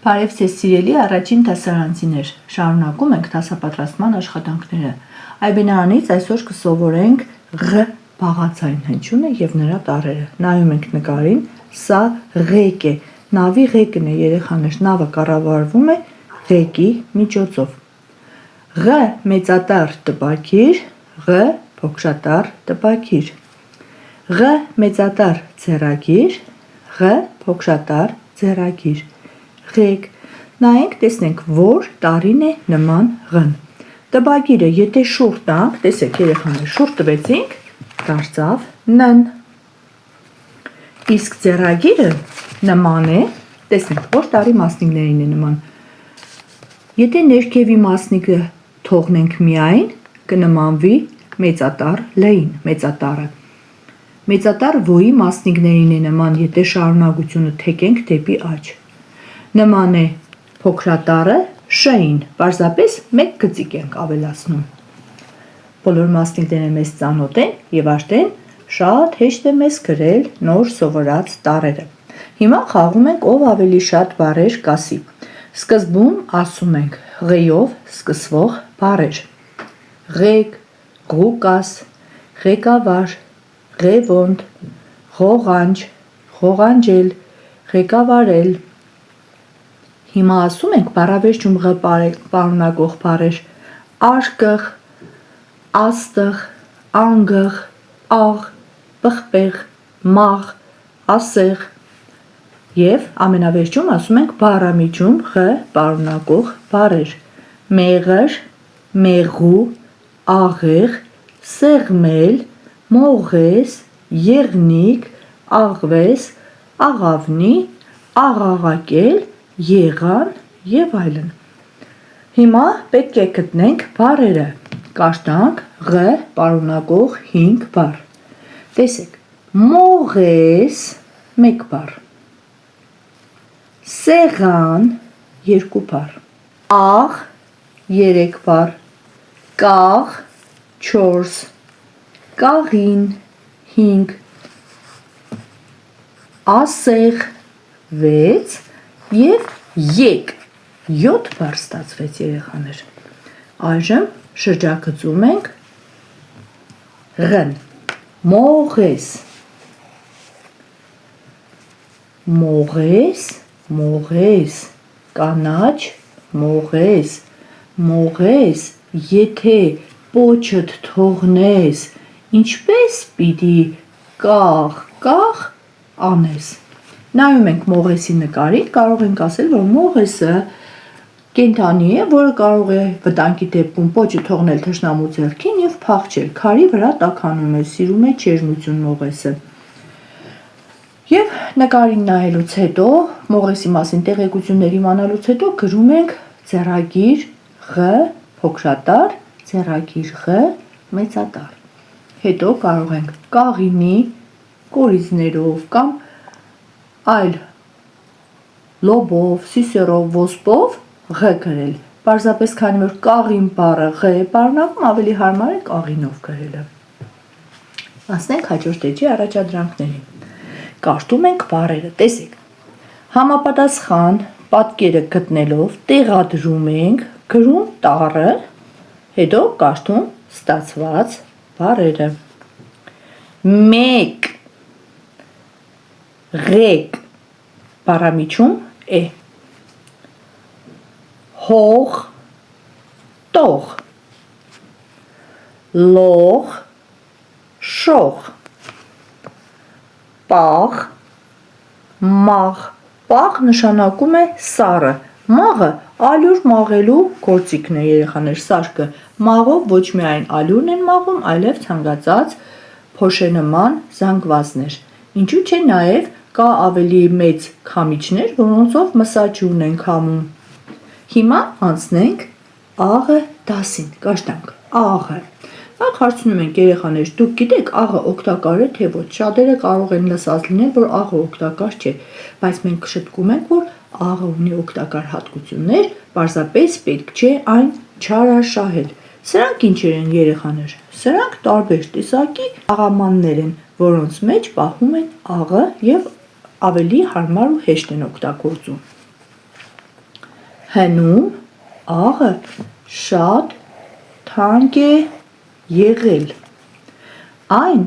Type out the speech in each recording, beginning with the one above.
Բարև ձեզ սիրելի առաջին դասարանցիներ, շարունակում ենք դասապատրաստման աշխատանքները։ Այբինարանից այսօր կսովորենք ղ բաղաձայն հնչյունը և նրա տառերը։ Նայում ենք նկարին, սա ղեկ է, նավի ղեկն է երեխաներ, նավը կառավարվում է ղեկի միջոցով։ Ղ մեծատառ տպաքիր, ղ փոքրատառ տպաքիր։ Ղ մեծատառ ձեռագիր, ղ փոքրատառ ձեռագիր։ Ղեկ, նայենք, տեսնենք, որ տառին է նման ղն։ Տպագիրը, եթե շուռ տանք, տեսեք երեխաներ, շուռ տվեցինք, դարձավ նն։ Իսկ ձեռագիրը նման է, տեսնենք, որ տառի մասնիկներին է նման։ Եթե ներքևի մասնիկը թողնենք միայն, կնմանվի մեծատառ լային, մեծատառը։ Մեծատառ ո-ի մասնիկներին է նման, եթե շարունակությունը թեքենք դեպի աջ։ Նման է փոքրատառը շ-ին, պարզապես մեկ գծիկ ենք ավելացնում։ Բոլոր մասնիկները մեզ ծանոթ են և արդեն շատ հեշտ է մեզ գրել նոր սովորած տառերը։ Հիմա խաղում ենք ով ավելի շատ բառեր կասի։ Սկզբում ասում ենք ղ-ով սկսվող բառեր։ Ղեկ, ղուկաս, ղեկավար, ղևոնդ, ղողանջ, ղողանջել, ղեկավարել։ Հիմա ասում ենք բառավերջում ղ պարունակող բառեր արկղ, աստղ, անգղ, աղ, պղպեղ, մաղ, ասեղ և ամենավերջում ասում ենք բառամիջում ղ պարունակող բառեր մեղր, մեղու, աղեղ, սեղմել, մողես, եղնիկ, աղվես, աղավնի, աղաղակել, եղան և այլն։ Հիմա պետք է գտնենք բառերը, կարդանք ղ պարունակող 5 բառ։ Տեսեք, մողես մեկ բառ, սեղան 2 բառ, աղ 3 բառ, կաղ 4, կաղին 5, ասեղ 6 և եկ 7 բառ ստացվեց երեխաներ։ Այժմ շրջագծում ենք ղ-ն։ Մողես, մողես, մողես, կանաչ, մողես, մողես, եթե պոչդ թողնես, ինչպես պիտի կաղ անես։ Նայում ենք մողեսի նկարին, կարող ենք ասել, որ մողեսը կենդանի է, որը կարող է վտանգի դեպքում պոչը թողնել թշնամու ձեռքին և փախչել, քարի վրա տաքանում է, սիրում է ջերմություն մողեսը։ Եվ նկարին նայելուց հետո, մողեսի մասին տեղեկություններ իմանալուց հետո գրում ենք ձեռագիր ղ փոքրատառ, ձեռագիր ղ մեծատառ։ Հետո կարող ենք կաղինի կորիզներով կամ այլ լոբով, սիսեռով, ոսպով ղ գրել։ Պարզապես քանի որ կաղին բառը ղ է պարունակում, ավելի հարմար է կաղինով գրելը։ Անցնենք հաջորդ էջի առաջադրանքներին։ Կարդում ենք բառերը, տեսեք։ Համապատասխան պատկերը գտնելով տեղադրում ենք, գրում տառը, հետո կարդում ստացված բառերը։ Մեկ, ղեկ, բառամիջում է։ Հող, տող, լող, շող, պաղ, մաղ։ Պաղ նշանակում է սառը, մաղը ալյուր մաղելու գործիքն է երեխաներ, սարքը։ Մաղով ոչ միայն ալյուրն են մաղում, այլև ցանկացած փոշենման զանգվածներ։ Ինչու՞ չէ նաև կա ավելի մեծ քամիչներ, որոնցով մսաջուրն են քամում։ Հիմա անցնենք աղ դասին, կարդանք աղ։ Նախ հարցնում ենք երեխաներ, դուք գիտեք աղը օգտակար է թե ոչ։ Շատերը կարող են լսած լինել, որ աղը օգտակար չէ, բայց մենք շտկում ենք, որ աղը ունի օգտակար հատկություններ, պարզապես պետք չէ այն չարաշահել։ Սրանք ինչեր են երեխաներ։ Սրանք տարբեր տեսակի աղամաններ են, որոնց մեջ պահում են աղը և ավելի հարմար ու հեշտ են օգտագործում։ Հնում աղը շատ թանկ է եղել։ Այն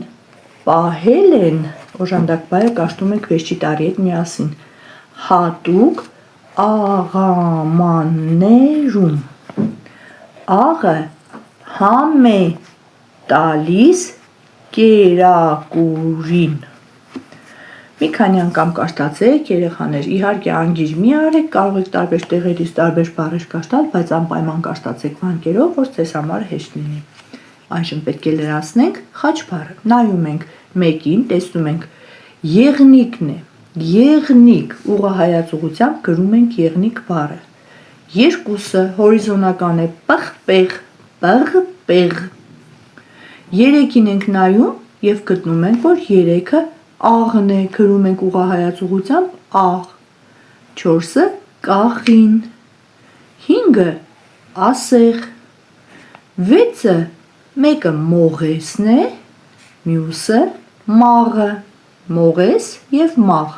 պահել են, օժանդակ բայը կաշտում ենք վերջի տարի հետ միասին, հատուկ աղամաններում։ Աղը համ է տալիս կերակուրին։ Մի քանի անգամ կաշտացեք երեխաներ, իհարկե անգիր մի արեք, կարող եք տարբեր տեղերից տարբեր բառեր կաշտալ, բայց անպայման կաշտացեք վանկերով, որ ձեզ համար հեշտ լինի։ Այժմ պետք է լրացնենք խաչ բառը։ Նայում ենք մեկին, տեսնում ենք եղնիկն է, եղնիկ, ուղղահայաց ուղղությամբ գրում ենք եղնիկ բառը։ Երկուսը հորիզոնական է, պղպեղ, պղպեղ։ Երեքին ենք նայում և գտնում ենք, որ երեքը աղն է, գրում ենք ուղղահայաց ուղղությամբ աղ։ 4-ը կաղին, 5-ը ասեղ, 6-ը մեկը մողեսն է, մյուսը մաղը, մողես և մաղ։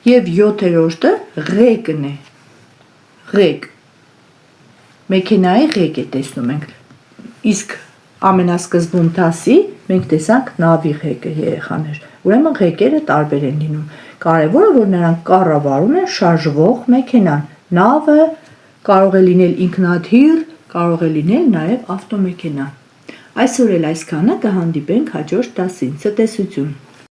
Եվ 7-րդը ղեկն է, ղեկ, մեքենայի ղեկ է տեսնում ենք, իսկ ամենասկզբում դասի մենք տեսանք նավի ղեկը երեխաներ, ուրեմն ղեկերը տարբեր են լինում, կարևորը որ նրանք կառավարում են շարժվող մեքենան, նավը կարող է լինել ինքնաթիռ, կարող է լինել նաև ավտոմեքենա։ Այսօր էլ այսքանը, կհանդիպենք հաջորդ դասին, ցտեսություն։